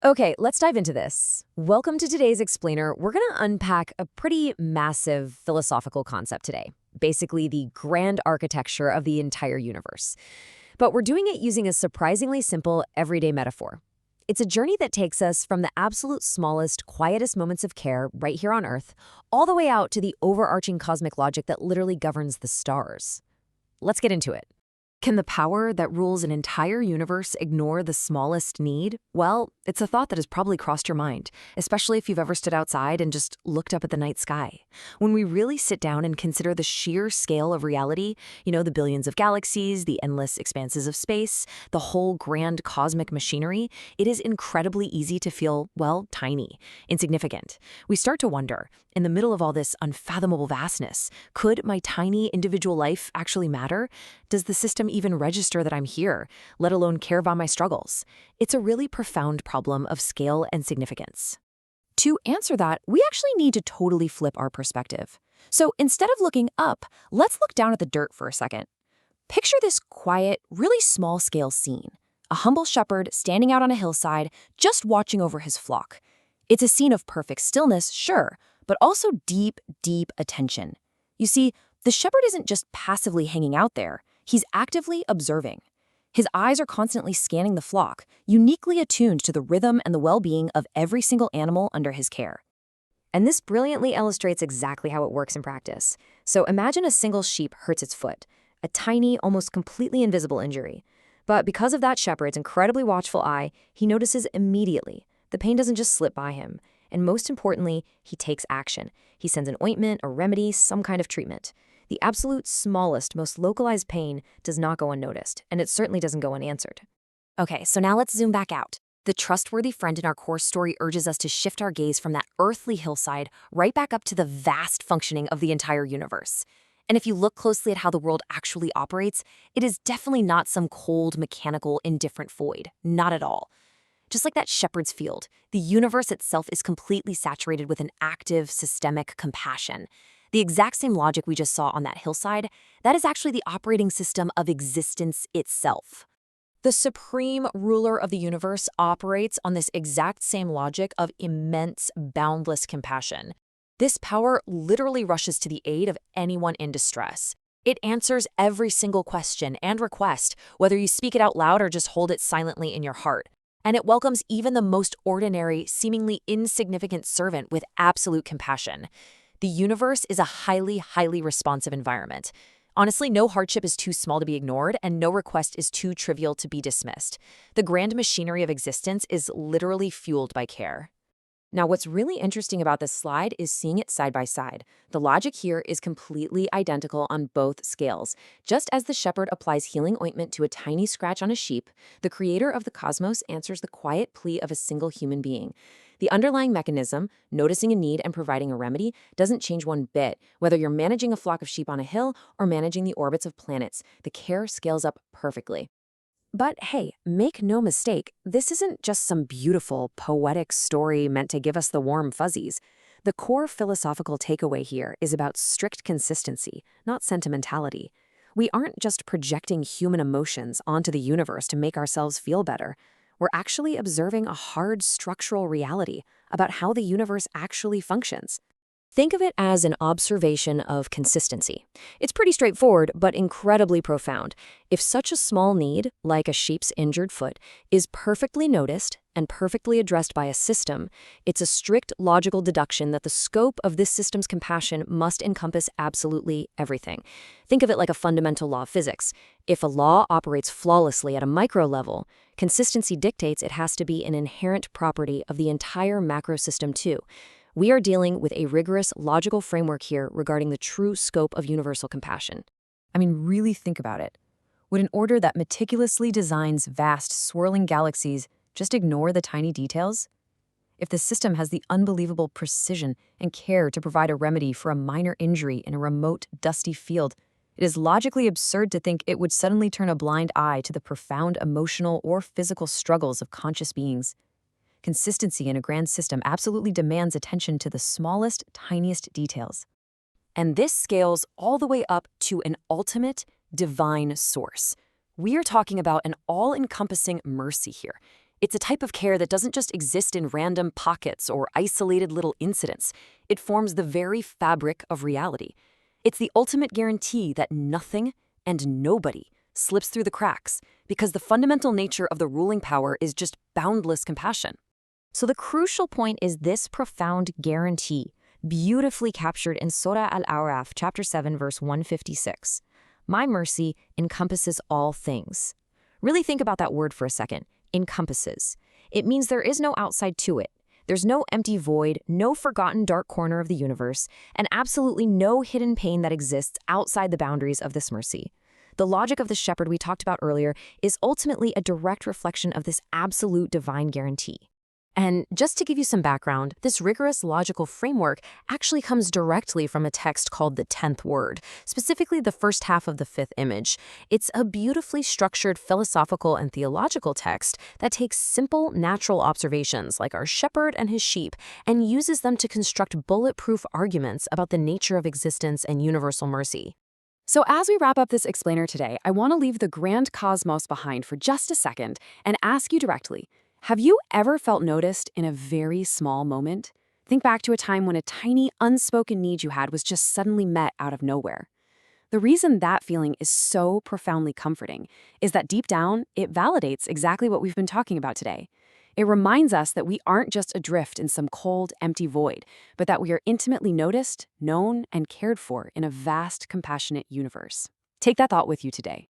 Okay, let's dive into this. Welcome to today's explainer. We're going to unpack a pretty massive philosophical concept today, basically the grand architecture of the entire universe. But we're doing it using a surprisingly simple, everyday metaphor. It's a journey that takes us from the absolute smallest, quietest moments of care right here on Earth, all the way out to the overarching cosmic logic that literally governs the stars. Let's get into it. Can the power that rules an entire universe ignore the smallest need? Well, it's a thought that has probably crossed your mind, especially if you've ever stood outside and just looked up at the night sky. When we really sit down and consider the sheer scale of reality, the billions of galaxies, the endless expanses of space, the whole grand cosmic machinery, it is incredibly easy to feel, well, tiny, insignificant. We start to wonder, in the middle of all this unfathomable vastness, could my tiny individual life actually matter? Does the system even register that I'm here, let alone care about my struggles? It's a really profound problem of scale and significance. To answer that, we actually need to totally flip our perspective. So instead of looking up, let's look down at the dirt for a second. Picture this quiet, really small-scale scene. A humble shepherd standing out on a hillside, just watching over his flock. It's a scene of perfect stillness, sure, but also deep, deep attention. You see, the shepherd isn't just passively hanging out there. He's actively observing. His eyes are constantly scanning the flock, uniquely attuned to the rhythm and the well-being of every single animal under his care. And this brilliantly illustrates exactly how it works in practice. So imagine a single sheep hurts its foot, a tiny, almost completely invisible injury. But because of that shepherd's incredibly watchful eye, he notices immediately. The pain doesn't just slip by him. And most importantly, he takes action. He sends an ointment, a remedy, some kind of treatment. The absolute smallest, most localized pain does not go unnoticed, and it certainly doesn't go unanswered. Okay, so now let's zoom back out. The trustworthy friend in our core story urges us to shift our gaze from that earthly hillside right back up to the vast functioning of the entire universe. And if you look closely at how the world actually operates, it is definitely not some cold, mechanical, indifferent void. Not at all. Just like that shepherd's field, the universe itself is completely saturated with an active, systemic compassion. The exact same logic we just saw on that hillside, that is actually the operating system of existence itself. The supreme ruler of the universe operates on this exact same logic of immense, boundless compassion. This power literally rushes to the aid of anyone in distress. It answers every single question and request, whether you speak it out loud or just hold it silently in your heart. And it welcomes even the most ordinary, seemingly insignificant servant with absolute compassion. The universe is a highly, highly responsive environment. Honestly, no hardship is too small to be ignored, and no request is too trivial to be dismissed. The grand machinery of existence is literally fueled by care. Now, what's really interesting about this slide is seeing it side by side. The logic here is completely identical on both scales. Just as the shepherd applies healing ointment to a tiny scratch on a sheep, the creator of the cosmos answers the quiet plea of a single human being. The underlying mechanism, noticing a need and providing a remedy, doesn't change one bit. Whether you're managing a flock of sheep on a hill or managing the orbits of planets, the care scales up perfectly. But hey, make no mistake, this isn't just some beautiful, poetic story meant to give us the warm fuzzies. The core philosophical takeaway here is about strict consistency, not sentimentality. We aren't just projecting human emotions onto the universe to make ourselves feel better. We're actually observing a hard structural reality about how the universe actually functions. Think of it as an observation of consistency. It's pretty straightforward, but incredibly profound. If such a small need, like a sheep's injured foot, is perfectly noticed and perfectly addressed by a system, it's a strict logical deduction that the scope of this system's compassion must encompass absolutely everything. Think of it like a fundamental law of physics. If a law operates flawlessly at a micro level, consistency dictates it has to be an inherent property of the entire macro system too. We are dealing with a rigorous, logical framework here regarding the true scope of universal compassion. I mean, really think about it. Would an order that meticulously designs vast, swirling galaxies just ignore the tiny details? If the system has the unbelievable precision and care to provide a remedy for a minor injury in a remote, dusty field, it is logically absurd to think it would suddenly turn a blind eye to the profound emotional or physical struggles of conscious beings. Consistency in a grand system absolutely demands attention to the smallest, tiniest details. And this scales all the way up to an ultimate divine source. We are talking about an all-encompassing mercy here, It's a type of care that doesn't just exist in random pockets or isolated little incidents. It forms the very fabric of reality. It's the ultimate guarantee that nothing and nobody slips through the cracks, because the fundamental nature of the ruling power is just boundless compassion. So the crucial point is this profound guarantee, beautifully captured in Surah Al-A'raf, chapter 7, verse 156. My mercy encompasses all things. Really think about that word for a second. Encompasses. It means there is no outside to it. There's no empty void, no forgotten dark corner of the universe, and absolutely no hidden pain that exists outside the boundaries of this mercy. The logic of the shepherd we talked about earlier is ultimately a direct reflection of this absolute divine guarantee. And just to give you some background, this rigorous logical framework actually comes directly from a text called the 10th Word, specifically the first half of the 5th image. It's a beautifully structured philosophical and theological text that takes simple, natural observations like our shepherd and his sheep and uses them to construct bulletproof arguments about the nature of existence and universal mercy. So as we wrap up this explainer today, I want to leave the grand cosmos behind for just a second and ask you directly, have you ever felt noticed in a very small moment? Think back to a time when a tiny, unspoken need you had was just suddenly met out of nowhere. The reason that feeling is so profoundly comforting is that deep down, it validates exactly what we've been talking about today. It reminds us that we aren't just adrift in some cold, empty void, but that we are intimately noticed, known, and cared for in a vast, compassionate universe. Take that thought with you today.